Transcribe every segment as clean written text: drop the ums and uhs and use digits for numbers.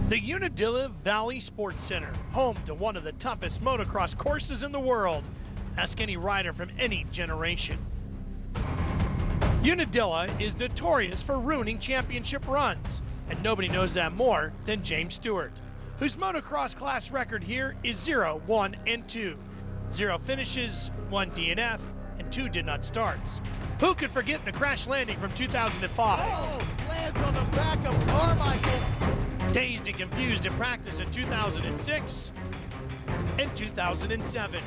The Unadilla Valley Sports Center, home to one of the toughest motocross courses in the world. Ask any rider from any generation. Unadilla is notorious for ruining championship runs, and nobody knows that more than James Stewart, whose motocross class record here is 0, 1, and 2. 0 finishes, 1 DNF, and 2 did not starts. Who could forget the crash landing from 2005? Oh, lands on the back of Carmichael. Dazed and confused in practice in 2006 and 2007.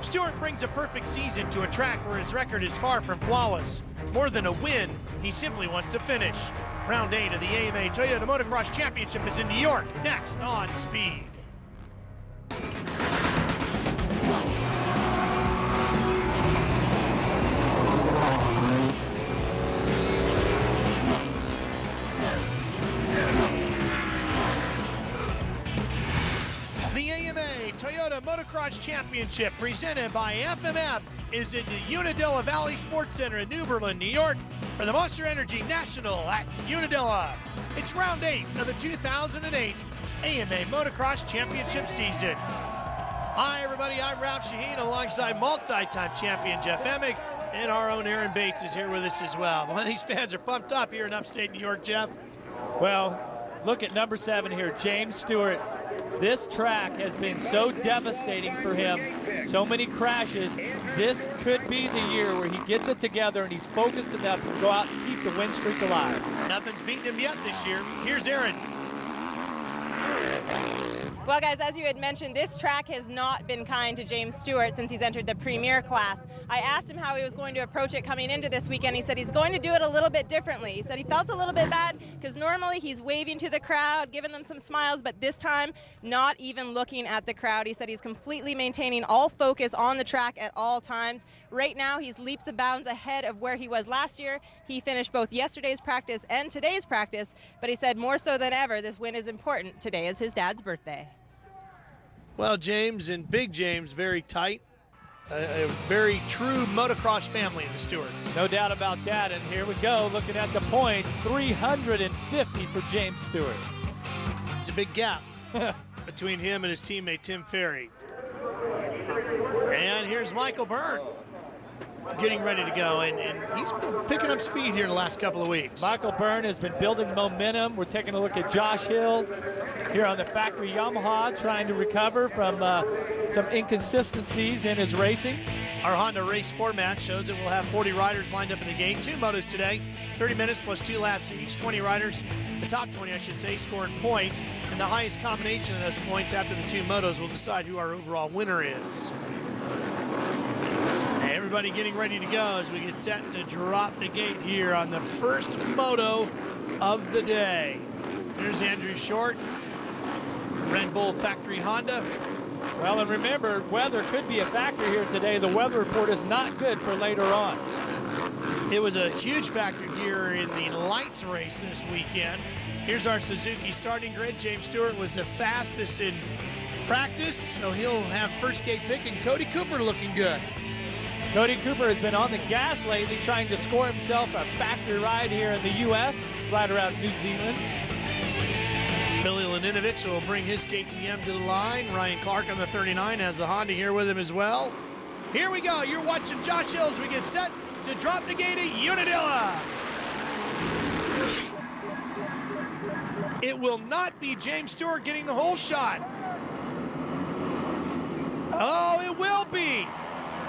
Stewart brings a perfect season to a track where his record is far from flawless. More than a win, he simply wants to finish. Round 8 of the AMA Toyota Motocross Championship is in New York, next on Speed. The AMA Toyota Motocross Championship, presented by FMF, is in the Unadilla Valley Sports Center in New Berlin, New York, for the Monster Energy National at Unadilla. It's round 8 of the 2008 AMA Motocross Championship season. Hi everybody, I'm Ralph Shaheen alongside multi-time champion Jeff Emig, and our own Aaron Bates is here with us as well. Well, these fans are pumped up here in upstate New York, Jeff. Well, look at number 7 here, James Stewart. This track has been so devastating for him. So many crashes. This could be the year where he gets it together and he's focused enough to go out and keep the win streak alive. Nothing's beaten him yet this year. Here's Aaron. Well, guys, as you had mentioned, this track has not been kind to James Stewart since he's entered the Premier class. I asked him how he was going to approach it coming into this weekend. He said he's going to do it a little bit differently. He said he felt a little bit bad because normally he's waving to the crowd, giving them some smiles, but this time not even looking at the crowd. He said he's completely maintaining all focus on the track at all times. Right now, he's leaps and bounds ahead of where he was last year. He finished both yesterday's practice and today's practice, but he said more so than ever, this win is important. Today is his dad's birthday. Well, James and Big James, very tight. A very true motocross family, the Stewarts. No doubt about that, and here we go, looking at the points, 350 for James Stewart. It's a big gap between him and his teammate, Tim Ferry. And here's Michael Byrne getting ready to go, and he's been picking up speed here in the last couple of weeks. Michael Byrne has been building momentum. We're taking a look at Josh Hill here on the factory Yamaha, trying to recover from some inconsistencies in his racing. Our Honda race format shows that we'll have 40 riders lined up in the gate. 2 motos today, 30 minutes plus 2 laps each. 20 riders, the top 20 I should say, scoring points, and the highest combination of those points after the 2 motos will decide who our overall winner is. Everybody getting ready to go as we get set to drop the gate here on the first moto of the day. There's Andrew Short, Red Bull Factory Honda. Well, and remember, weather could be a factor here today. The weather report is not good for later on. It was a huge factor here in the lights race this weekend. Here's our Suzuki starting grid. James Stewart was the fastest in practice, so he'll have first gate pick, and Cody Cooper looking good. Cody Cooper has been on the gas lately, trying to score himself a factory ride here in the U.S., right around New Zealand. Billy Laninovich will bring his KTM to the line. Ryan Clark on the 39 has a Honda here with him as well. Here we go. You're watching Josh Hill as we get set to drop the gate at Unadilla. It will not be James Stewart getting the whole shot. Oh, it will be.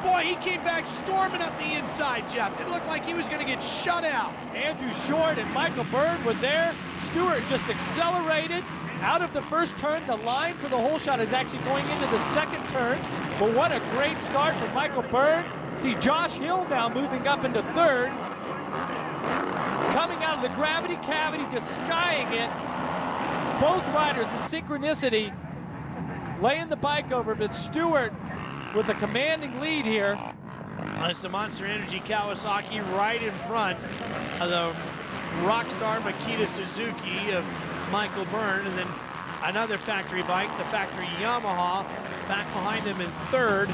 Boy, he came back storming up the inside, Jeff. It looked like he was going to get shut out. Andrew Short and Michael Byrne were there. Stewart just accelerated out of the first turn. The line for the whole shot is actually going into the second turn. But what a great start for Michael Byrne. See Josh Hill now moving up into third. Coming out of the gravity cavity, just skying it. Both riders in synchronicity, laying the bike over, but Stewart with a commanding lead here. It's the Monster Energy Kawasaki right in front of the Rockstar Makita Suzuki of Michael Byrne, and then another factory bike, the factory Yamaha, back behind them in third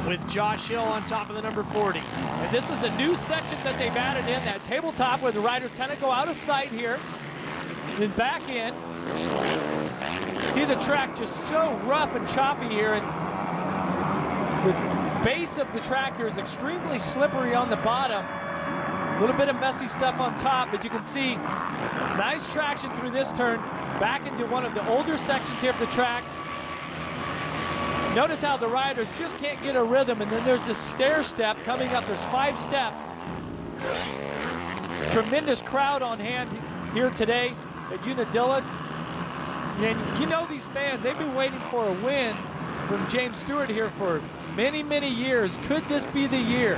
with Josh Hill on top of the number 40. And this is a new section that they've added in, that tabletop where the riders kind of go out of sight here. then back in. See the track just so rough and choppy here, and the base of the track here is extremely slippery on the bottom. A little bit of messy stuff on top, but you can see nice traction through this turn, back into one of the older sections here of the track. Notice how the riders just can't get a rhythm, and then there's this stair step coming up. There's 5 steps. Tremendous crowd on hand here today at Unadilla. And you know these fans, they've been waiting for a win from James Stewart here for many, many years. Could this be the year?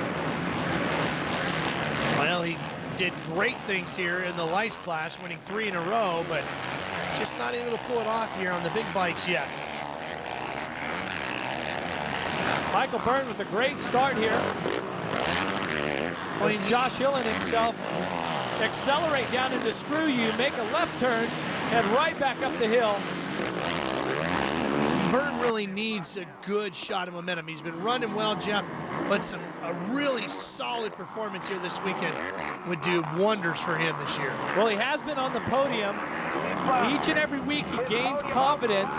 Well, he did great things here in the lights class, winning 3 in a row, but just not able to pull it off here on the big bikes yet. Michael Byrne with a great start here. Well, Josh Hill and himself accelerate down into Screw You, make a left turn, head right back up the hill. Byrne really needs a good shot of momentum. He's been running well, Jeff, but a really solid performance here this weekend would do wonders for him this year. Well, he has been on the podium. Each and every week he gains confidence.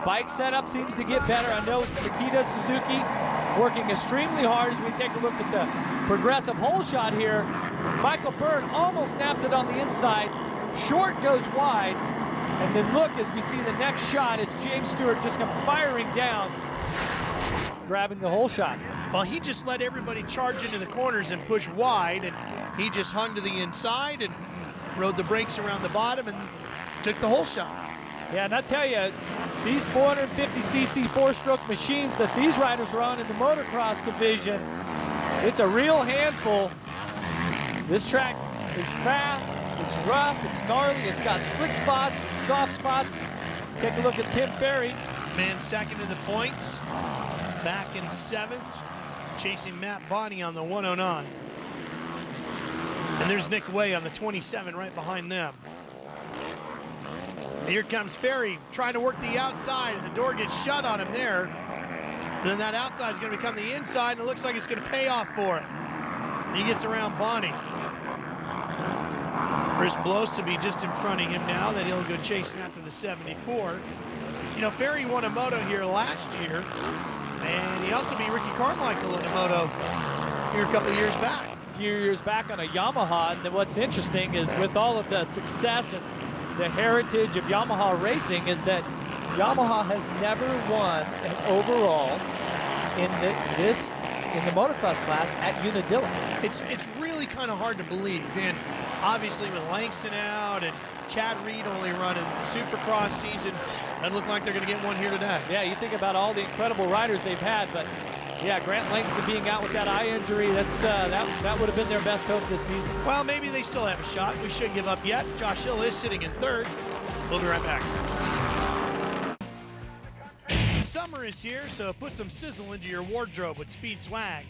Bike setup seems to get better. I know Takita Suzuki working extremely hard as we take a look at the progressive hole shot here. Michael Byrne almost snaps it on the inside. Short goes wide. And then look, as we see the next shot, it's James Stewart just come firing down, grabbing the hole shot. Well, he just let everybody charge into the corners and push wide, and he just hung to the inside and rode the brakes around the bottom and took the hole shot. Yeah, and I tell you, these 450cc 4-stroke machines that these riders are on in the motocross division, it's a real handful. This track is fast, it's rough, it's gnarly, it's got slick spots, soft spots. Take a look at Tim Ferry. Man second in the points, back in 7th, chasing Matt Bonney on the 109. And there's Nick Way on the 27 right behind them. And here comes Ferry trying to work the outside, and the door gets shut on him there. And then that outside is going to become the inside, and it looks like it's going to pay off for him. And he gets around Bonney. Chris Blows to be just in front of him now, that he'll go chasing after the 74. You know, Ferry won a moto here last year, and he also beat Ricky Carmichael in a moto here a couple of years back. A few years back on a Yamaha, and what's interesting is with all of the success and the heritage of Yamaha racing is that Yamaha has never won an overall in the motocross class at Unadilla. It's really kind of hard to believe, and obviously with Langston out and Chad Reed only running the Supercross season, doesn't look like they're going to get one here today. Yeah, you think about all the incredible riders they've had, but yeah, Grant Langston being out with that eye injury, that would have been their best hope this season. Well, maybe they still have a shot. We shouldn't give up yet. Josh Hill is sitting in 3rd. We'll be right back. Summer is here, so put some sizzle into your wardrobe with Speed Swag.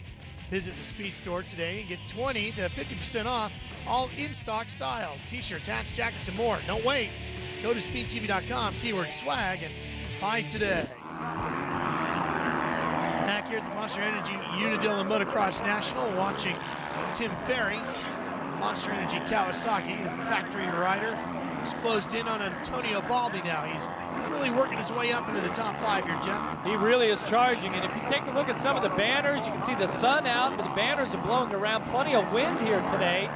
Visit the Speed store today and get 20 to 50% off all in-stock styles, t-shirts, hats, jackets, and more. Don't wait. Go to speedtv.com, keyword swag, and buy today. Back here at the Monster Energy Unadilla Motocross National, watching Tim Ferry, Monster Energy Kawasaki, the factory rider. He's closed in on Antonio Balbi now. He's really working his way up into the top 5 here, Jeff. He really is charging, and if you take a look at some of the banners, you can see the sun out, but the banners are blowing around. Plenty of wind here today.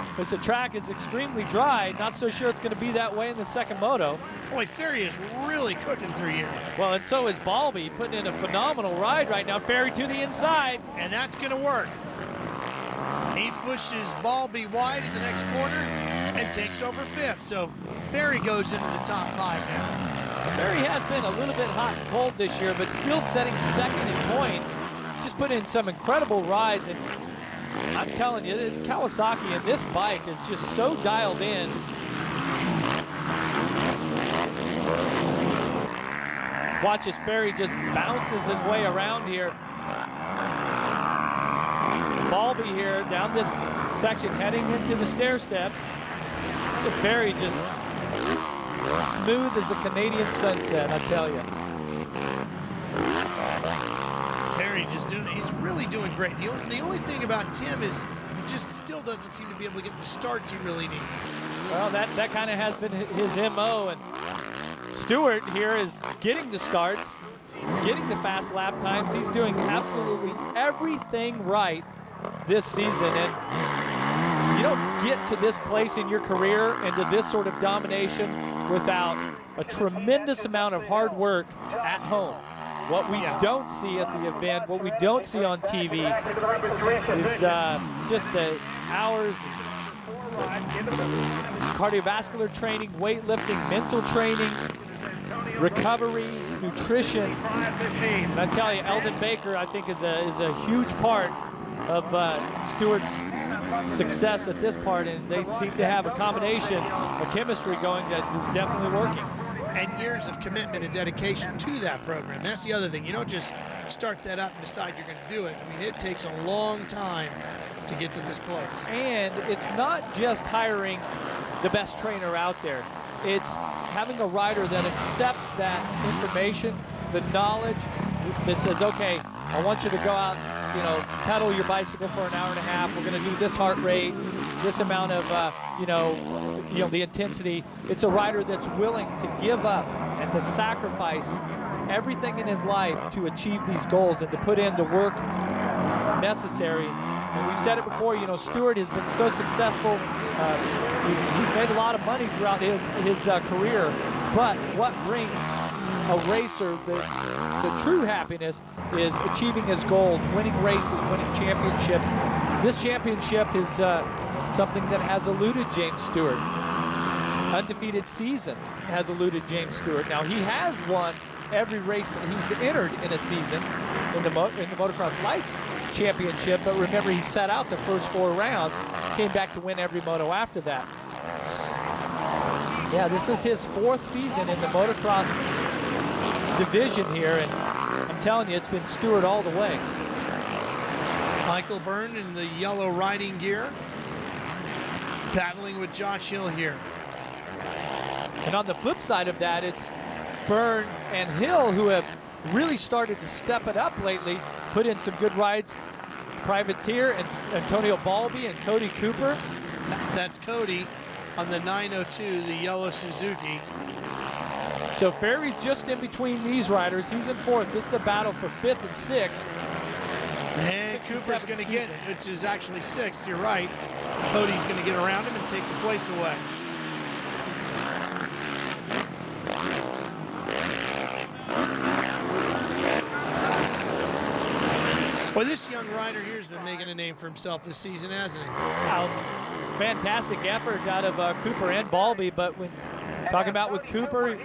Because the track is extremely dry. Not so sure it's going to be that way in the second moto. Boy, Ferry is really cooking through here. Well, and so is Balbi, putting in a phenomenal ride right now. Ferry to the inside. And that's going to work. He pushes Balbi wide in the next corner and takes over 5th. So Ferry goes into the top 5 now. Ferry has been a little bit hot and cold this year, but still setting 2nd in points. Just put in some incredible rides, and I'm telling you, Kawasaki and this bike is just so dialed in. Watch as Ferry just bounces his way around here. Balbi here down this section heading into the stair steps. The Ferry just smooth as a Canadian sunset, I tell you. Ferry just doing, he's really doing great. The only thing about Tim is he just still doesn't seem to be able to get the starts he really needs. Well, that kind of has been his MO, and Stewart here is getting the starts, getting the fast lap times. He's doing absolutely everything right this season, and you don't get to this place in your career and to this sort of domination without a tremendous amount of hard work at home. What we don't see at the event, what we don't see on TV is just the hours of cardiovascular training, weightlifting, mental training, recovery, nutrition. And I tell you, Eldon Baker, I think, is a huge part of Stewart's success at this part, and they seem to have a combination, a chemistry going that is definitely working. And years of commitment and dedication to that program. That's the other thing. You don't just start that up and decide you're going to do it. I mean, it takes a long time to get to this place. And it's not just hiring the best trainer out there. It's having a rider that accepts that information, the knowledge, that says, okay, I want you to go out, you know, pedal your bicycle for an hour and a half. We're going to do this heart rate, this amount of, the intensity. It's a rider that's willing to give up and to sacrifice everything in his life to achieve these goals and to put in the work necessary. And we've said it before, you know, Stewart has been so successful. He's made a lot of money throughout his career, but what brings a racer the true happiness is achieving his goals, winning races, winning championships. This championship is something that has eluded James Stewart. Undefeated season has eluded James Stewart. Now, he has won every race that he's entered in a season in the Motocross Lights Championship, but remember, he sat out the first 4 rounds, came back to win every moto after that. Yeah, this is his 4th season in the motocross division here, and I'm telling you, it's been Stewart all the way. Michael Byrne in the yellow riding gear, battling with Josh Hill here. And on the flip side of that, it's Byrne and Hill who have really started to step it up lately, put in some good rides. Privateer and Antonio Balby and Cody Cooper. That's Cody on the 902, the yellow Suzuki. So Ferry's just in between these riders. He's in 4th. This is the battle for 5th and 6th. And Cooper's going to get, which is actually 6th, you're right. Cody's going to get around him and take the place away. Well, this young rider here has been making a name for himself this season, hasn't he? Fantastic effort out of Cooper and Balby, but when talking about with Cooper,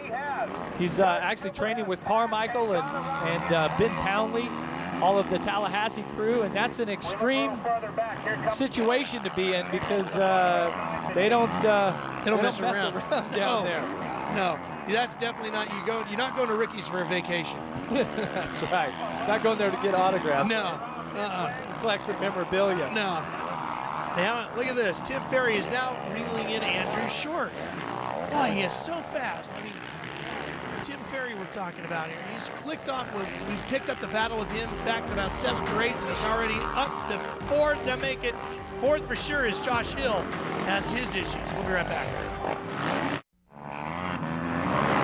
he's actually training with Carmichael and Ben Townley, all of the Tallahassee crew, and that's an extreme situation to be in because they don't mess around down there. No, that's definitely not you're not going to Ricky's for a vacation. That's right. Not going there to get autographs. No. Collect some memorabilia. No. Now look at this. Tim Ferry is now reeling in Andrew Short. Boy, he is so fast. I mean, Tim Ferry we're talking about here. He's clicked off. We picked up the battle with him back in about 7th or 8th, and he's already up to 4th to make it 4th for sure as Josh Hill has his issues. We'll be right back.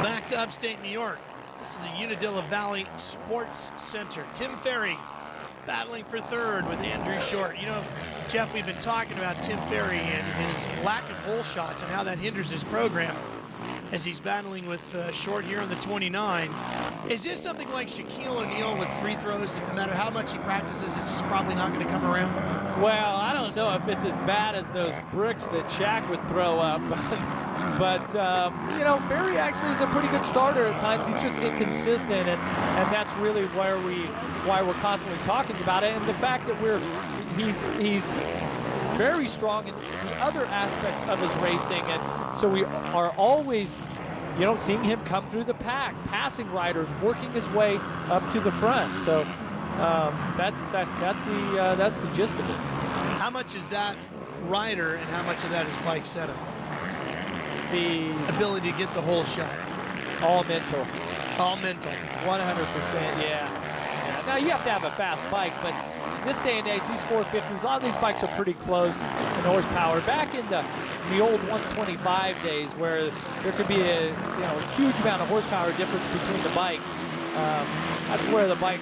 Back to upstate New York. This is the Unadilla Valley Sports Center. Tim Ferry battling for 3rd with Andrew Short. You know, Jeff, we've been talking about Tim Ferry and his lack of hole shots and how that hinders his program as he's battling with Short here on the 29. Is this something like Shaquille O'Neal with free throws? No matter how much he practices, it's just probably not going to come around? Well, I don't know if it's as bad as those bricks that Shaq would throw up. But you know, Ferry actually is a pretty good starter at times. He's just inconsistent, and that's really why we're constantly talking about it. And the fact that he's very strong in the other aspects of his racing, and so we are always, you know, seeing him come through the pack, passing riders, working his way up to the front. So that's the gist of it. How much is that rider, and how much of that is bike setup? The ability to get the whole shot. All mental. All mental. 100%, yeah. Now, you have to have a fast bike, but this day and age, these 450s, a lot of these bikes are pretty close in horsepower. Back in the old 125 days, where there could be a huge amount of horsepower difference between the bikes. That's where the bike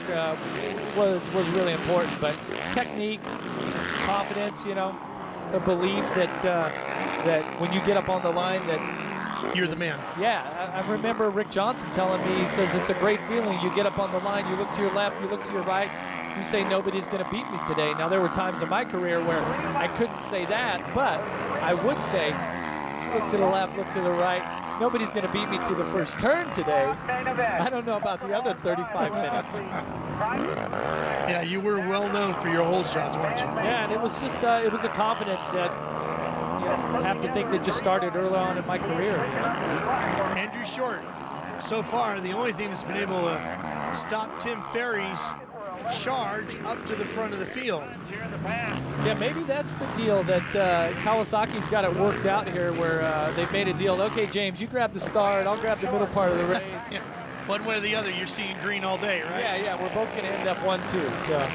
was really important. But technique, confidence, the belief that when you get up on the line that you're the man. Yeah, I remember Rick Johnson telling me, he says, it's a great feeling. You get up on the line, you look to your left, you look to your right, you say nobody's going to beat me today. Now, there were times in my career where I couldn't say that, but I would say, look to the left, look to the right, nobody's going to beat me to the first turn today. I don't know about the other 35 minutes. Yeah, you were well known for your hole shots, weren't you? Yeah, and it was just, it was a confidence that, I have to think that just started early on in my career. Andrew Short, so far, the only thing that's been able to stop Tim Ferry's charge up to the front of the field. Yeah, maybe that's the deal that Kawasaki's got it worked out here, where they've made a deal. Okay, James, you grab the start, I'll grab the middle part of the race. Yeah. One way or the other, you're seeing green all day, right? Yeah, we're both going to end up 1-2. So.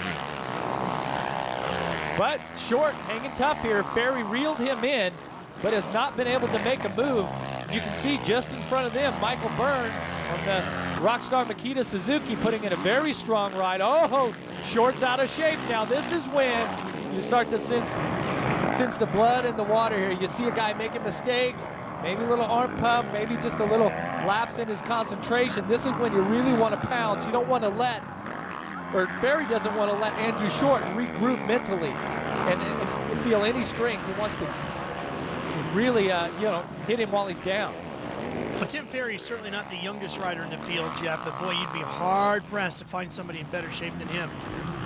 But Short hanging tough here. Ferry reeled him in, but has not been able to make a move. You can see just in front of them, Michael Byrne on the Rockstar Makita Suzuki putting in a very strong ride. Oh, Short's out of shape now. This is when you start to sense the blood in the water here. You see a guy making mistakes, maybe a little arm pump, maybe just a little lapse in his concentration. This is when you really want to pounce. You don't want to let, or Ferry doesn't want to let Andrew Short regroup mentally and feel any strength. He wants to really, hit him while he's down. Well, Tim Ferry is certainly not the youngest rider in the field, Jeff, but boy, you'd be hard-pressed to find somebody in better shape than him.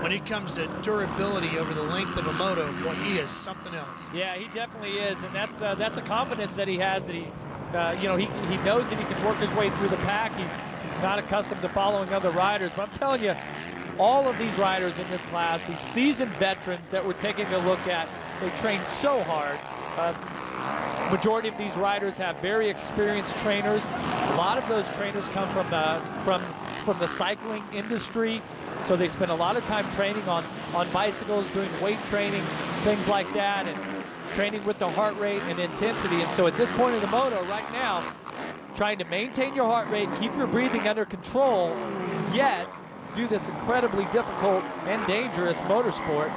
When it comes to durability over the length of a moto, boy, he is something else. Yeah, he definitely is, and that's a confidence that he has, that he knows that he can work his way through the pack. He's not accustomed to following other riders, but I'm telling you, all of these riders in this class, these seasoned veterans that we're taking a look at, they train so hard. Majority of these riders have very experienced trainers. A lot of those trainers come from the cycling industry, so they spend a lot of time training on bicycles, doing weight training, things like that, and training with the heart rate and intensity. And so at this point in the moto right now, trying to maintain your heart rate, keep your breathing under control, yet do this incredibly difficult and dangerous motorsport.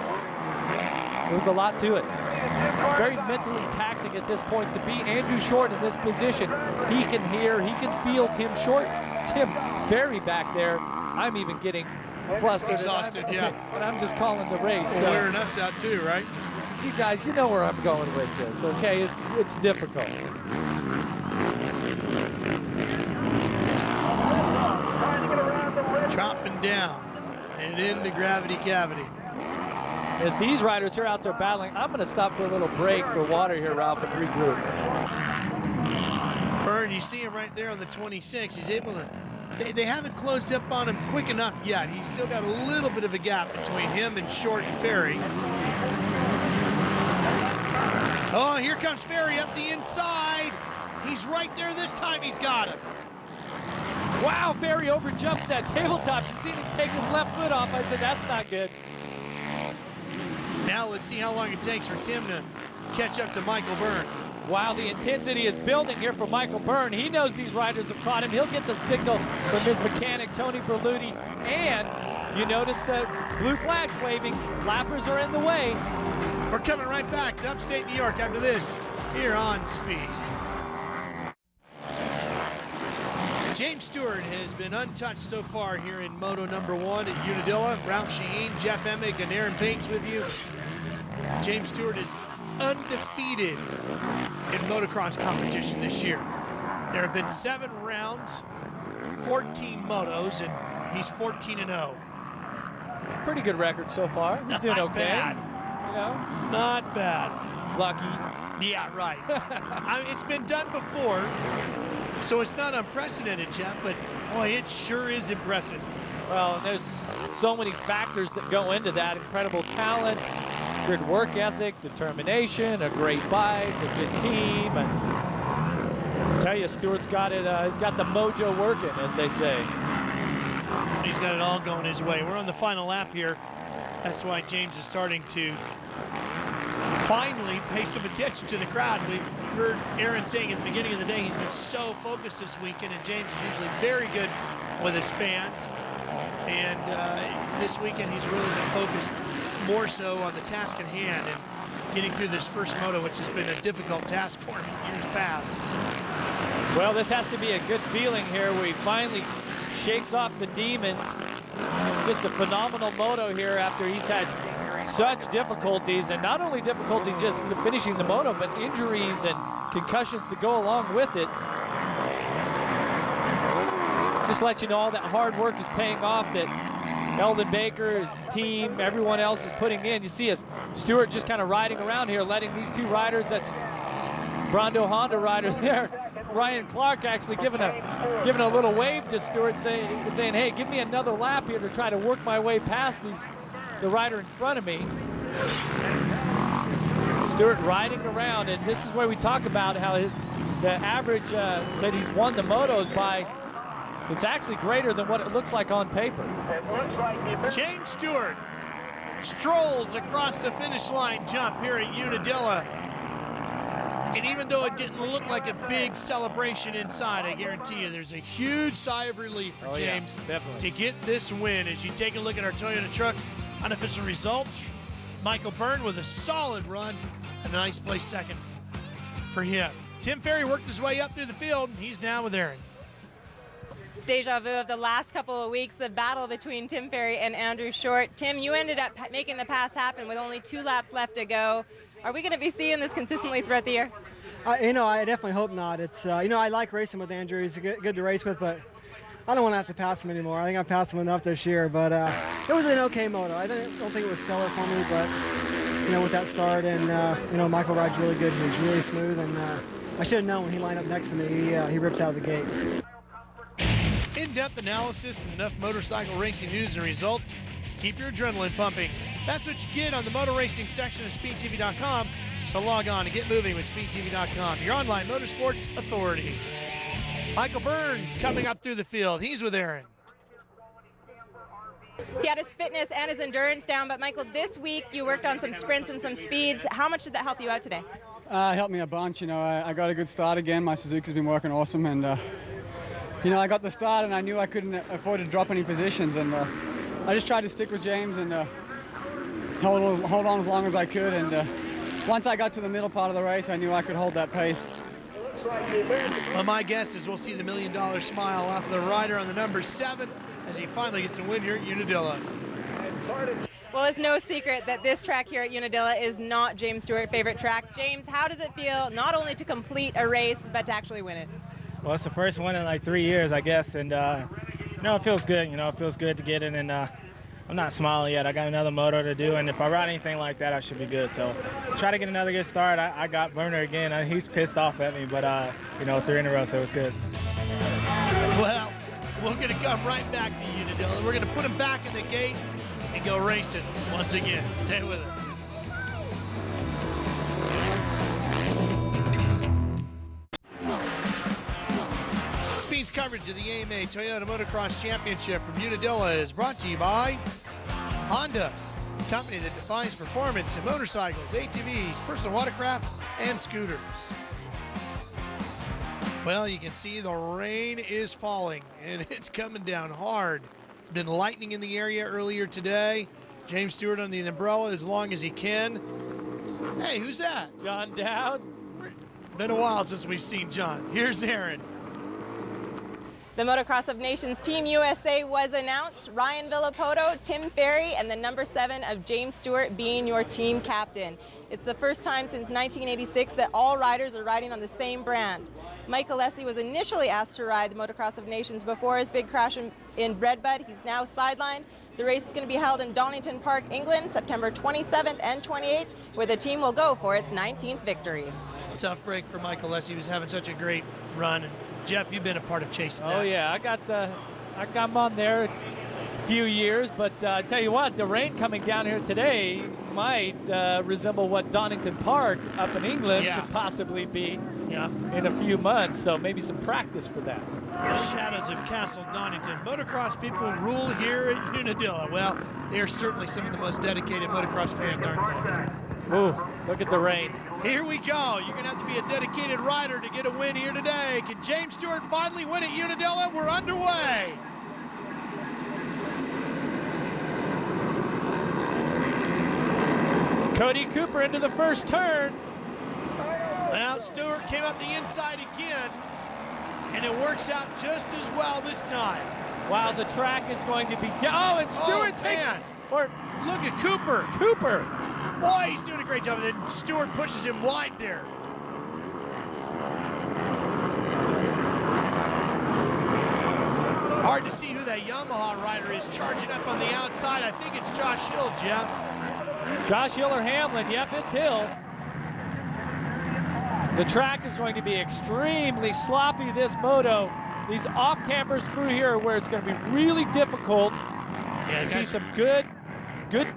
There's a lot to it. It's very mentally taxing at this point to be Andrew Short in this position. He can hear, he can feel Tim Ferry back there. I'm even getting flustered. Exhausted, yeah. And I'm just calling the race. Well, wearing us out too, right? You guys, you know where I'm going with this, okay? It's difficult. Dropping down and into gravity cavity. As these riders here out there battling, I'm going to stop for a little break for water here, Ralph, and regroup. Byrne, you see him right there on the 26. He's able to, they haven't closed up on him quick enough yet. He's still got a little bit of a gap between him and Short and Ferry. Oh, here comes Ferry up the inside. He's right there this time. He's got him. Wow, Ferry overjumps that tabletop. You see him take his left foot off. I said, that's not good. Now let's see how long it takes for Tim to catch up to Michael Byrne. Wow, the intensity is building here for Michael Byrne. He knows these riders have caught him. He'll get the signal from his mechanic, Tony Berluti. And you notice the blue flags waving. Lappers are in the way. We're coming right back to upstate New York after this here on Speed. James Stewart has been untouched so far here in Moto #1 at Unadilla. Ralph Shaheen, Jeff Emig, and Aaron Pates with you. James Stewart is undefeated in motocross competition this year. There have been 7 rounds, 14 motos, and he's 14-0. Pretty good record so far. He's doing okay. Bad. You know? Not bad. Lucky. Yeah, right. It's been done before, so it's not unprecedented, Jeff, but boy, it sure is impressive. Well, there's so many factors that go into that. Incredible talent, good work ethic, determination, a great bike, a good team. I tell you, Stewart's got it. He's got the mojo working, as they say. He's got it all going his way. We're on the final lap here That's why James is starting to finally pay some attention to the crowd. We heard Aaron saying at the beginning of the day he's been so focused this weekend, and James is usually very good with his fans. And this weekend he's really been focused more so on the task at hand and getting through this first moto, which has been a difficult task for him in years past. Well, this has to be a good feeling here where he finally shakes off the demons. Just a phenomenal moto here after he's had such difficulties, and not only difficulties just finishing the moto, but injuries and concussions to go along with it. Just let you know all that hard work is paying off that Eldon Baker, his team, everyone else is putting in. You see us, Stewart just kind of riding around here, letting these two riders, that's Brando Honda rider there, Ryan Clark actually giving a little wave to Stewart, saying, hey, give me another lap here to try to work my way past the rider in front of me. Stewart riding around, and this is where we talk about how the average that he's won the motos by, it's actually greater than what it looks like on paper. James Stewart strolls across the finish line jump here at Unadilla. And even though it didn't look like a big celebration inside, I guarantee you there's a huge sigh of relief for James to get this win. As you take a look at our Toyota trucks unofficial results, Michael Byrne with a solid run and a nice place second for him. Tim Ferry worked his way up through the field, and he's down with Aaron. Deja vu of the last couple of weeks, the battle between Tim Ferry and Andrew Short. Tim, you ended up making the pass happen with only 2 laps left to go. Are we going to be seeing this consistently throughout the year? I definitely hope not. It's I like racing with Andrew. He's good to race with, but I don't want to have to pass him anymore. I think I've passed him enough this year, but it was an okay moto. I don't think it was stellar for me, but with that start, and Michael rides really good. He's really smooth, and I should have known when he lined up next to me. He rips out of the gate. In-depth analysis and enough motorcycle racing news and results to keep your adrenaline pumping. That's what you get on the motor racing section of SpeedTV.com. So log on and get moving with SpeedTV.com, your online motorsports authority. Michael Byrne coming up through the field. He's with Aaron. He had his fitness and his endurance down, but Michael, this week you worked on some sprints and some speeds. How much did that help you out today? It helped me a bunch. I got a good start again. My Suzuki's been working awesome, and I got the start, and I knew I couldn't afford to drop any positions, and I just tried to stick with James and hold on as long as I could, and once I got to the middle part of the race, I knew I could hold that pace. Well, my guess is we'll see the $1 million smile off of the rider on the number 7 as he finally gets a win here at Unadilla. Well, it's no secret that this track here at Unadilla is not James Stewart's favorite track. James, how does it feel not only to complete a race, but to actually win it? Well, it's the first one in like 3 years, I guess, and it feels good. It feels good to get it, and I'm not smiling yet. I got another moto to do, and if I ride anything like that, I should be good. So try to get another good start. I got Burner again. He's pissed off at me, but 3 in a row, so it's good. Well, we're going to come right back to Unadilla. We're going to put him back in the gate and go racing once again. Stay with us. Speed's coverage of the AMA Toyota Motocross Championship from Unadilla is brought to you by Honda, the company that defines performance in motorcycles, ATVs, personal watercraft, and scooters. Well, you can see the rain is falling, and it's coming down hard. It's been lightning in the area earlier today. James Stewart on the umbrella as long as he can. Hey, who's that? John Dowd. Been a while since we've seen John. Here's Aaron. The Motocross of Nations Team USA was announced. Ryan Villapoto, Tim Ferry, and the number 7 of James Stewart being your team captain. It's the first time since 1986 that all riders are riding on the same brand. Mike Alessi was initially asked to ride the Motocross of Nations before his big crash in Redbud. He's now sidelined. The race is going to be held in Donington Park, England, September 27th and 28th, where the team will go for its 19th victory. Tough break for Mike Alessi, who's having such a great run. Jeff, you've been a part of chasing that. Oh yeah, I got him on there a few years, but I tell you what, the rain coming down here today might resemble what Donington Park up in England could possibly be in a few months. So maybe some practice for that. The shadows of Castle Donington. Motocross people rule here at Unadilla. Well, they are certainly some of the most dedicated motocross fans, aren't they? Ooh, look at the rain. Here we go. You're going to have to be a dedicated rider to get a win here today. Can James Stewart finally win at Unadilla? We're underway. Cody Cooper into the first turn. Well, Stewart came up the inside again, and it works out just as well this time. Wow, the track is going to be down. Oh, and Stewart takes man. or Look at Cooper. Cooper. Boy, he's doing a great job. And then Stewart pushes him wide there. Hard to see who that Yamaha rider is charging up on the outside. I think it's Josh Hill, Jeff. Josh Hill or Hamlin. Yep, it's Hill. The track is going to be extremely sloppy this moto. These off-campers through here where it's going to be really difficult. Yeah, see some good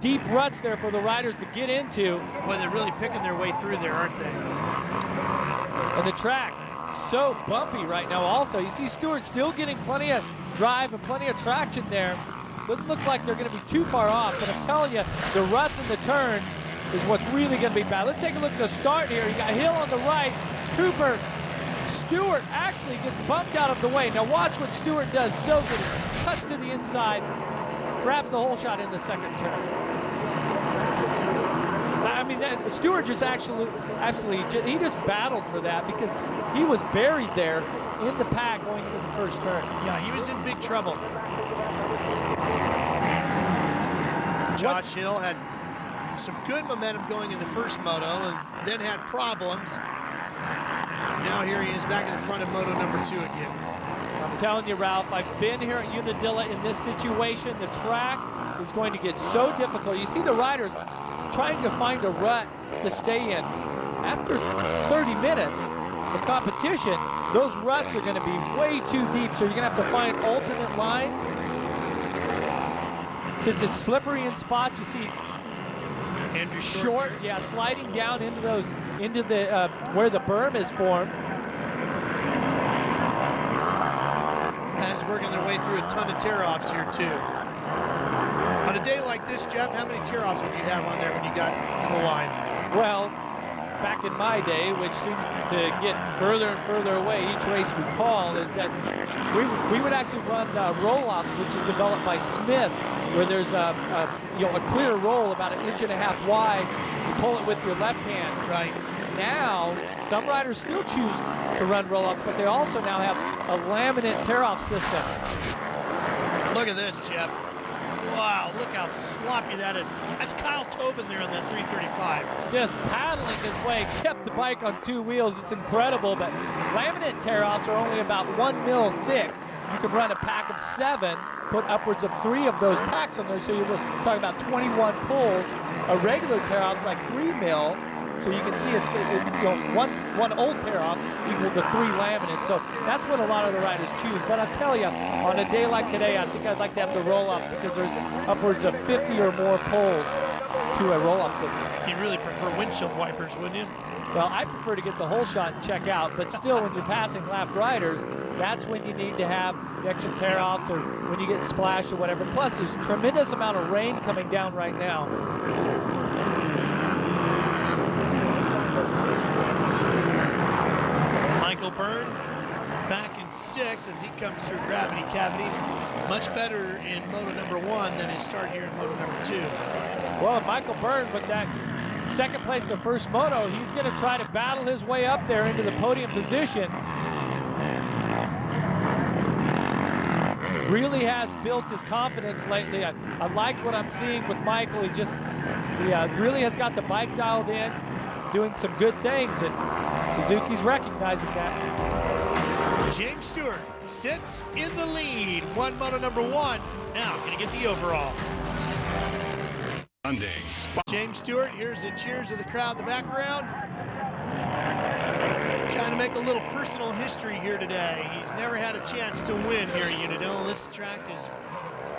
deep ruts there for the riders to get into. Boy, they're really picking their way through there, aren't they? And the track so bumpy right now also. You see Stewart still getting plenty of drive and plenty of traction there. Doesn't look like they're going to be too far off, but I'm telling you, the ruts and the turns is what's really going to be bad. Let's take a look at the start here. You got Hill on the right, Cooper. Stewart actually gets bumped out of the way. Now watch what Stewart does so good. He cuts to the inside, grabs the whole shot in the second turn. I mean, Stewart just he just battled for that because he was buried there in the pack going into the first turn. Yeah, he was in big trouble. Josh Hill had some good momentum going in the first moto and then had problems. Now here he is back in the front of moto number 2 again. I'm telling you, Ralph, I've been here at Unadilla in this situation. The track is going to get so difficult. You see the riders trying to find a rut to stay in. After 30 minutes of competition, those ruts are going to be way too deep, so you're going to have to find alternate lines. Since it's slippery in spots, you see Andrew Short, yeah, sliding down into the where the berm is formed. And working their way through a ton of tear-offs here too. On a day like this, Jeff, how many tear-offs would you have on there when you got to the line? Well, back in my day, which seems to get further and further away each race we call, is that we would actually run roll-offs, which is developed by Smith, where there's a clear roll about 1.5 inches wide. You pull it with your left hand. Right. Now, some riders still choose to run roll-offs, but they also now have a laminate tear-off system. Look at this, Jeff. Wow, look how sloppy that is. That's Kyle Tobin there on that 335. Just paddling his way, kept the bike on 2 wheels. It's incredible, but laminate tear-offs are only about 1 mil thick. You can run a pack of 7, put upwards of 3 of those packs on there, so you're talking about 21 pulls. A regular tear-off's like 3 mil, so you can see it's one old tear-off equal to 3 laminates. So that's what a lot of the riders choose. But I'll tell you, on a day like today, I think I'd like to have the roll-offs because there's upwards of 50 or more pulls to a roll-off system. You'd really prefer windshield wipers, wouldn't you? Well, I prefer to get the whole shot and check out, but still when you're passing lapped riders, that's when you need to have the extra tear-offs or when you get splashed or whatever. Plus, there's a tremendous amount of rain coming down right now. Michael Byrne back in 6 as he comes through gravity cavity. Much better in moto number 1 than his start here in moto number 2. Well, Michael Byrne with that second place in the first moto, he's going to try to battle his way up there into the podium position. Really has built his confidence lately. I like what I'm seeing with Michael. He really has got the bike dialed in, doing some good things, and Suzuki's recognizing that. James Stewart sits in the lead. Won moto number 1. Now going to get the overall. Sunday. James Stewart, here's the cheers of the crowd in the background. Trying to make a little personal history here today. He's never had a chance to win here at Unadilla. This track has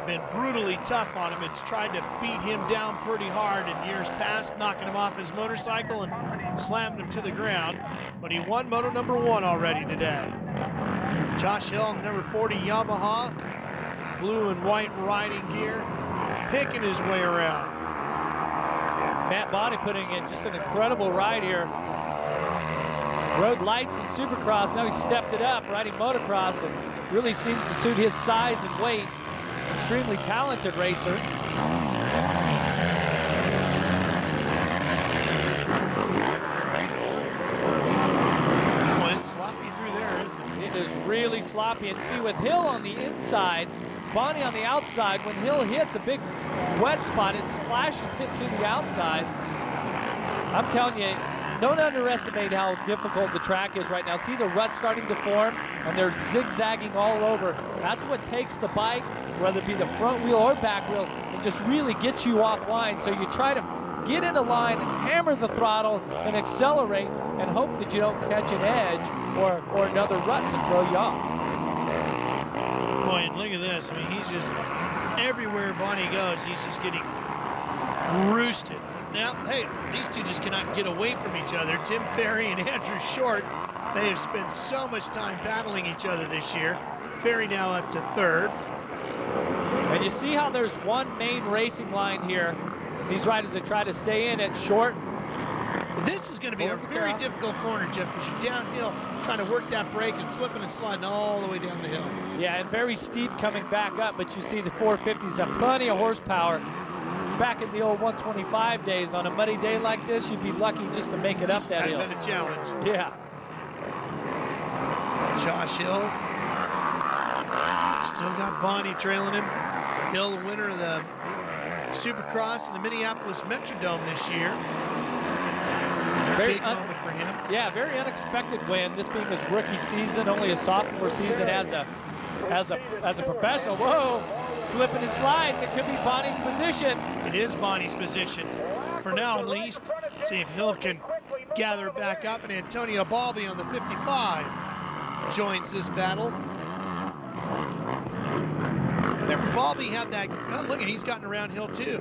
been brutally tough on him. It's tried to beat him down pretty hard in years past, knocking him off his motorcycle and slammed him to the ground. But he won moto number 1 already today. Josh Hill, number 40 Yamaha, blue and white riding gear, picking his way around. Matt Bonney putting in just an incredible ride here. Rode lights in Supercross, now he stepped it up, riding motocross, and really seems to suit his size and weight. Extremely talented racer. Well, it's sloppy through there, isn't it? It is really sloppy, and see with Hill on the inside, Bonney on the outside, when Hill hits a big wet spot, it splashes it to the outside. I'm telling you, don't underestimate how difficult the track is right now. See the ruts starting to form, and they're zigzagging all over. That's what takes the bike, whether it be the front wheel or back wheel, and just really gets you offline. So you try to get into line, hammer the throttle, and accelerate, and hope that you don't catch an edge or another rut to throw you off. Boy, and look at this. I mean, he's just everywhere Bonney goes, he's just getting roosted. Now, hey, these two just cannot get away from each other. Tim Ferry and Andrew Short, they have spent so much time battling each other this year. Ferry now up to third. And you see how there's one main racing line here. These riders that try to stay in at Short. This is going to be a very difficult corner, Jeff, because you're downhill trying to work that brake and slipping and sliding all the way down the hill. Yeah, and very steep coming back up, but you see the 450s have plenty of horsepower. Back in the old 125 days, on a muddy day like this, you'd be lucky just to make it up that hill. That's been a challenge. Yeah. Josh Hill. Still got Bonney trailing him. Hill, the winner of the Supercross in the Minneapolis Metrodome this year. Big moment for him. Yeah, very unexpected win. This being his rookie season, only a sophomore season as a professional. Whoa, slipping and sliding. It could be Bonney's position. It is Bonney's position for now, at least. See if Hill can gather it back up, and Antonio Balbi on the 55 joins this battle. Remember, Balbi had that, oh, look, he's gotten around Hill too.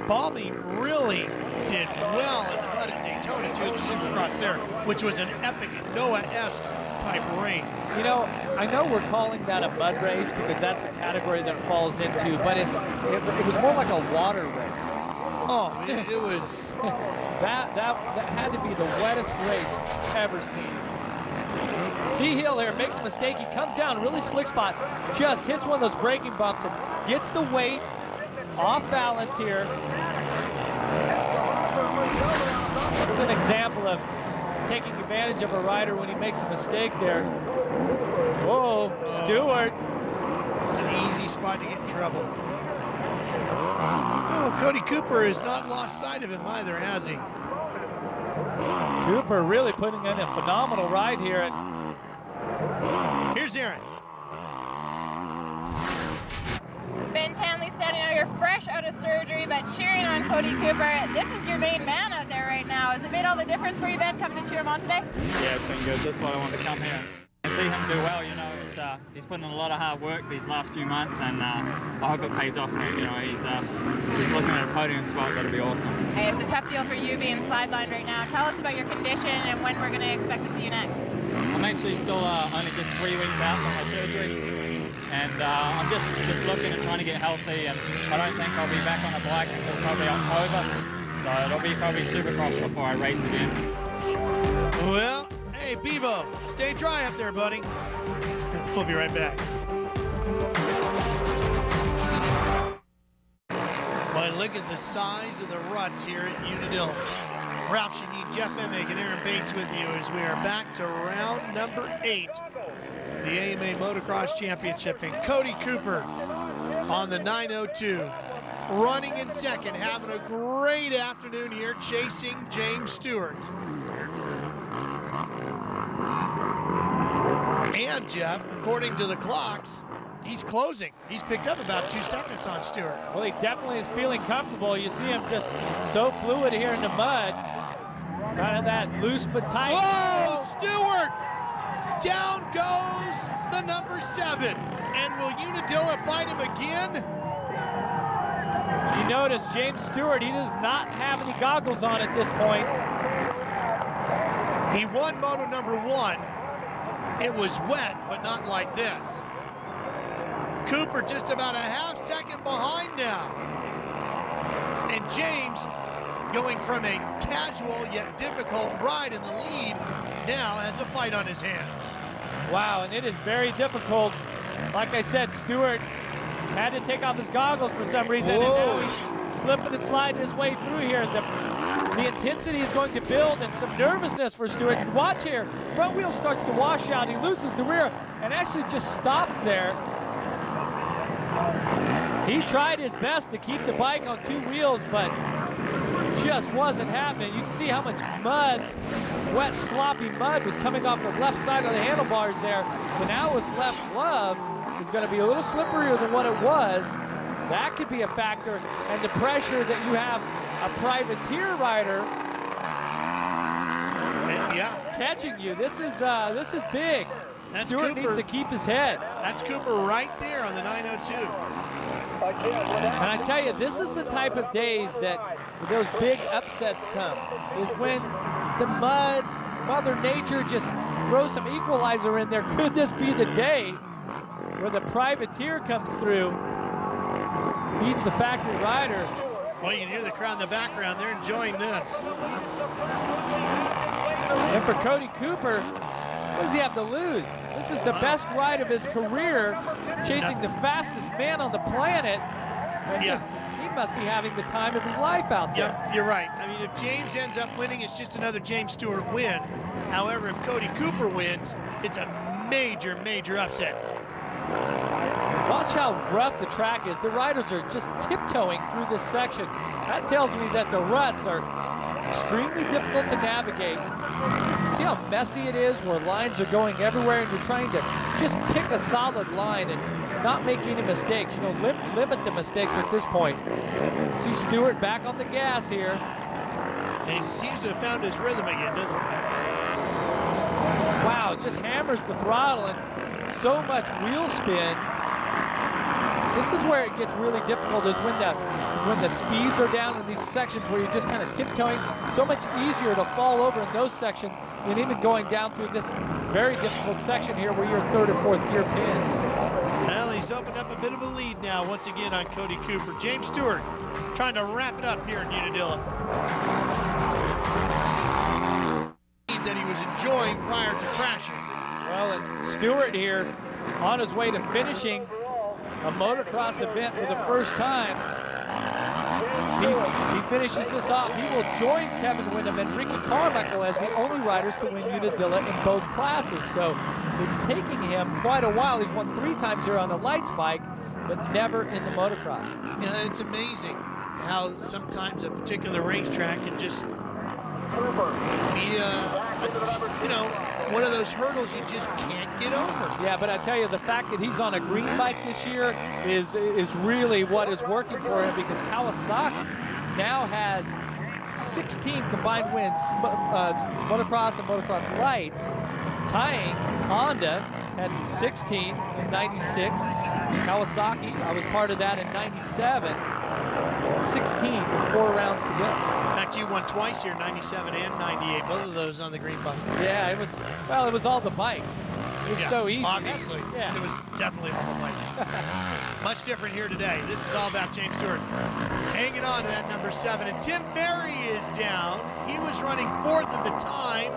Balbi really did well in the mud at Daytona too, in the Supercross there, which was an epic Noah-esque type rain. You know, I know we're calling that a mud race because that's the category that it falls into, but it was more like a water race. Oh, it was. that had to be the wettest race ever seen. See Hill here, makes a mistake. He comes down, really slick spot, just hits one of those braking bumps and gets the weight off balance here. It's an example of taking advantage of a rider when he makes a mistake there. Whoa, Stewart. It's an easy spot to get in trouble. Oh, Cody Cooper has not lost sight of him either, has he? Cooper really putting in a phenomenal ride here. Here's Aaron. Ben Townley standing out here fresh out of surgery, but cheering on Cody Cooper. This is your main man out there right now. Has it made all the difference for you, Ben, coming to cheer him on today? Yeah, it's been good. That's why I wanted to come here and see him do well. You know, he's put in a lot of hard work these last few months, and I hope it pays off. You know, he's looking at a podium spot. That'll be awesome. Hey, it's a tough deal for you being sidelined right now. Tell us about your condition and when we're going to expect to see you next. I'm actually still only just 3 weeks out from my surgery, and I'm just looking and trying to get healthy, and I don't think I'll be back on a bike until probably October, so it'll be probably Supercross before I race again. Well, hey, Bevo, stay dry up there, buddy. We'll be right back. Boy, look at the size of the ruts here at Unadilla. Ralph Shaheen, Jeff Emig, and Aaron Bates with you as we are back to round number 8 of the AMA Motocross Championship. And Cody Cooper on the 902, running in second, having a great afternoon here, chasing James Stewart. And Jeff, according to the clocks, he's closing. He's picked up about 2 seconds on Stewart. Well, he definitely is feeling comfortable. You see him just so fluid here in the mud. Kind of that loose but tight. Whoa, Stewart! Down goes the number 7. And will Unadilla bite him again? You notice James Stewart, he does not have any goggles on at this point. He won Moto number 1. it was wet, but not like this. Cooper just about a half-second behind now. And James, going from a casual yet difficult ride in the lead, now has a fight on his hands. Wow, and it is very difficult. Like I said, Stewart had to take off his goggles for some reason, and now he's slipping and sliding his way through here. The intensity is going to build, and some nervousness for Stewart. And watch here, front wheel starts to wash out. He loses the rear and actually just stops there. He tried his best to keep the bike on two wheels, but just wasn't happening. You can see how much mud, wet, sloppy mud was coming off the left side of the handlebars there. So now his left glove is going to be a little slipperier than what it was. That could be a factor, and the pressure that you have a privateer rider catching you. This is big. Stewart needs to keep his head. That's Cooper right there on the 902. And I tell you, this is the type of days that those big upsets come, is when the Mother Nature just throws some equalizer in there. Could this be the day where the privateer comes through, beats the factory rider? Well, you can hear the crowd in the background. They're enjoying this. And for Cody Cooper, what does he have to lose? This is the best ride of his career, chasing the fastest man on the planet. And he must be having the time of his life out there. Yeah, you're right. I mean, if James ends up winning, it's just another James Stewart win. However, if Cody Cooper wins, it's a major, major upset. Watch how rough the track is. The riders are just tiptoeing through this section. That tells me that the ruts are extremely difficult to navigate. See how messy it is, where lines are going everywhere, and you're trying to just pick a solid line and not make any mistakes. You know, limit the mistakes at this point. See Stewart back on the gas here. And he seems to have found his rhythm again, doesn't he? Wow, just hammers the throttle and so much wheel spin. This is where it gets really difficult, is when the speeds are down in these sections where you're just kind of tiptoeing. So much easier to fall over in those sections than even going down through this very difficult section here where you're third or fourth gear pin. Well, he's opened up a bit of a lead now once again on Cody Cooper. James Stewart trying to wrap it up here in Unadilla. That he was enjoying prior to crashing. Well, and Stewart here on his way to finishing a motocross event for the first time. He finishes this off. He will join Kevin Windham and Ricky Carmichael as the only riders to win Unadilla in both classes. So it's taking him quite a while. He's won 3 times here on the lights bike, but never in the motocross. Yeah, it's amazing how sometimes a particular racetrack can just be one of those hurdles you just can't get over. Yeah, but I tell you, the fact that he's on a green bike this year is really what is working for him, because Kawasaki now has 16 combined wins, motocross and motocross lights, tying Honda had 16 in 96. Kawasaki, I was part of that in 97. 16 with 4 rounds to go. In fact, you won twice here, 97 and 98, both of those on the green bike. Yeah, it was all the bike. It was so easy. Obviously, yeah. It was definitely all the bike. Much different here today. This is all about James Stewart hanging on to that number 7. And Tim Ferry is down. He was running 4th at the time.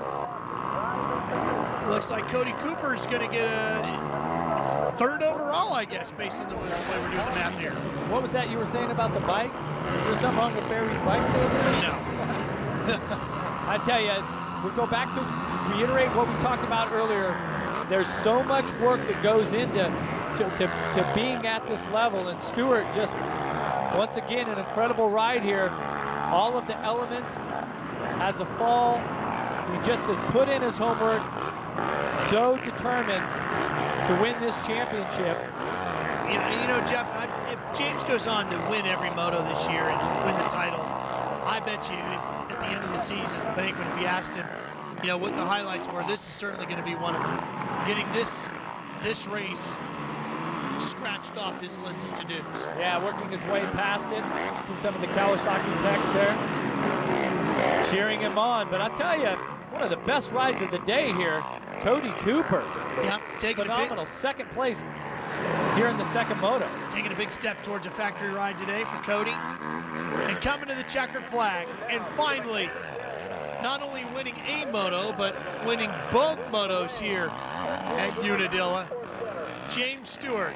Looks like Cody Cooper is going to get a 3rd overall, I guess, based on the way we're doing the math here. What was that you were saying about the bike? Is there something wrong with Ferry's bike there? No. I tell you, we'll go back to reiterate what we talked about earlier. There's so much work that goes into to being at this level, and Stewart just, once again, an incredible ride here. All of the elements, has a fall. He just has put in his homework, so determined to win this championship. Yeah, you know, Jeff, if James goes on to win every moto this year and win the title, I bet you at the end of the season, at the banquet, if you asked him, you know, what the highlights were, this is certainly going to be one of them. Getting this race scratched off his list of to-dos. Yeah, working his way past it. See some of the Kawasaki techs there cheering him on. But I tell you, one of the best rides of the day here, Cody Cooper. Yeah, taking phenomenal. Second place here in the second moto. Taking a big step towards a factory ride today for Cody. And coming to the checkered flag. And finally, not only winning a moto, but winning both motos here at Unadilla, James Stewart.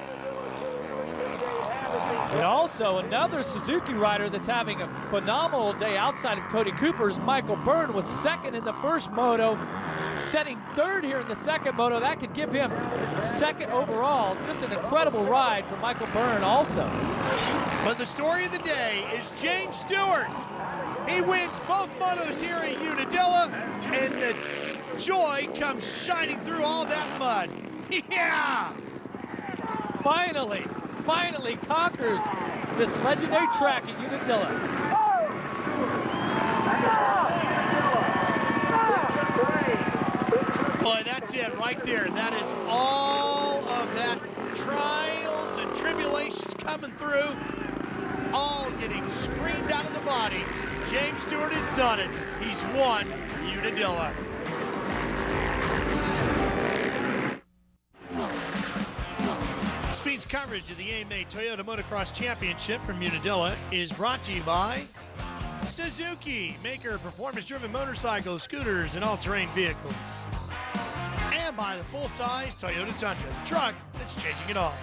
And also another Suzuki rider that's having a phenomenal day outside of Cody Cooper's Michael Byrne was second in the first moto, setting third here in the second moto. That could give him second overall. Just an incredible ride for Michael Byrne also. But the story of the day is James Stewart. He wins both motos here at Unadilla, and the joy comes shining through all that mud. Yeah! Finally conquers this legendary track at Unadilla. Boy, that's it right there. That is all of that trials and tribulations coming through, all getting screamed out of the body. James Stewart has done it. He's won Unadilla. Speed's coverage of the AMA Toyota Motocross Championship from Unadilla is brought to you by Suzuki, maker of performance-driven motorcycles, scooters, and all-terrain vehicles. And by the full-size Toyota Tundra, the truck that's changing it all.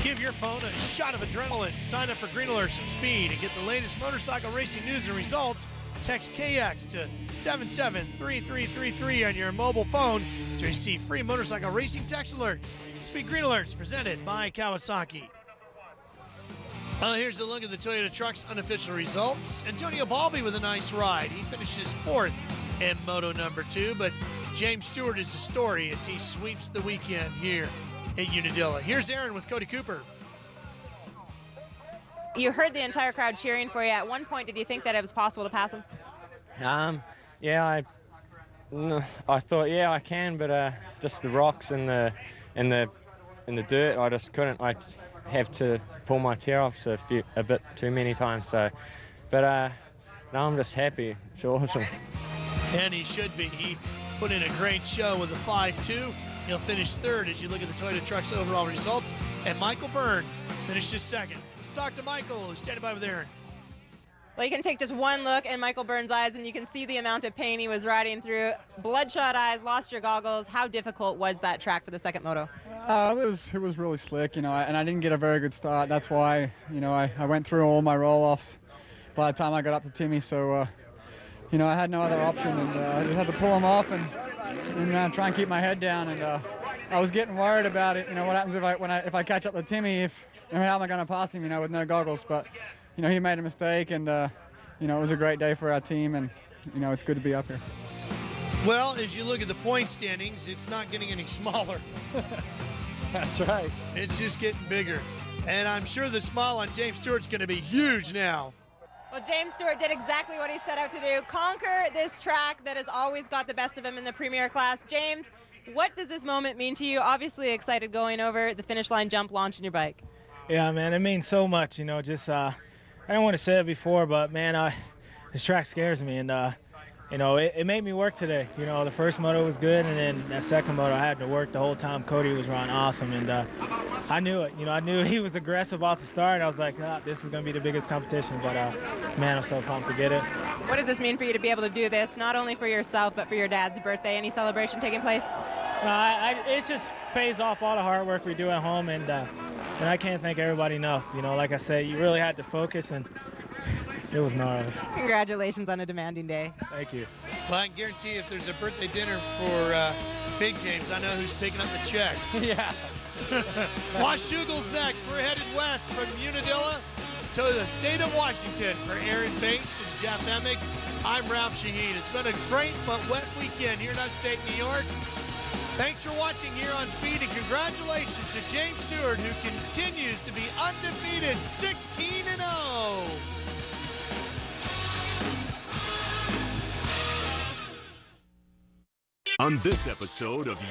Give your phone a shot of adrenaline. Sign up for Green Alerts from Speed and get the latest motorcycle racing news and results. Text KX to 773333 on your mobile phone to receive free motorcycle racing text alerts. Speed Green Alerts presented by Kawasaki. Well, here's a look at the Toyota Trucks unofficial results. Antonio Balbi with a nice ride. He finishes fourth in Moto number 2, but James Stewart is the story as he sweeps the weekend here at Unadilla. Here's Aaron with Cody Cooper. You heard the entire crowd cheering for you. At one point, did you think that it was possible to pass him? Yeah, I thought, yeah, I can, but just the rocks and the dirt, I just couldn't. I have to pull my tire off a bit too many times. So, but now I'm just happy. It's awesome. And he should be. He put in a great show with a 5.2. He'll finish third as you look at the Toyota Trucks overall results. And Michael Byrne finishes second. Let's talk to Michael, who's standing by with Aaron. Well, you can take just one look in Michael Byrne's eyes and you can see the amount of pain he was riding through. Bloodshot eyes, lost your goggles. How difficult was that track for the second moto? It was really slick, and I didn't get a very good start. That's why, I went through all my roll-offs by the time I got up to Timmy. So, I had no other option, and I just had to pull them off and try and keep my head down. And I was getting worried about it. What happens if I catch up to Timmy? How am I going to pass him? With no goggles? But he made a mistake, and it was a great day for our team, and it's good to be up here. Well, as you look at the point standings, it's not getting any smaller. That's right. It's just getting bigger. And I'm sure the smile on James Stewart's going to be huge now. Well, James Stewart did exactly what he set out to do, conquer this track that has always got the best of him in the Premier class. James, what does this moment mean to you? Obviously excited going over the finish line jump, launching your bike. Yeah, man, it means so much, just I didn't want to say it before, but, man, this track scares me, and, it made me work today. The first moto was good, and then that second moto I had to work the whole time. Cody was running awesome, and I knew it. I knew he was aggressive off the start. I was like, this is going to be the biggest competition, but, man, I'm so pumped to get it. What does this mean for you to be able to do this, not only for yourself, but for your dad's birthday? Any celebration taking place? It just pays off all the hard work we do at home, and I can't thank everybody enough. Like I said, you really had to focus, and it was gnarly. Congratulations on a demanding day. Thank you. Well, I can guarantee if there's a birthday dinner for Big James, I know who's picking up the check. Yeah. Washougal's next. We're headed west from Unadilla to the state of Washington. For Aaron Bates and Jeff Emick, I'm Ralph Shaheen. It's been a great but wet weekend here in upstate New York. Thanks for watching here on Speed, and congratulations to James Stewart, who continues to be undefeated, 16-0. On this episode of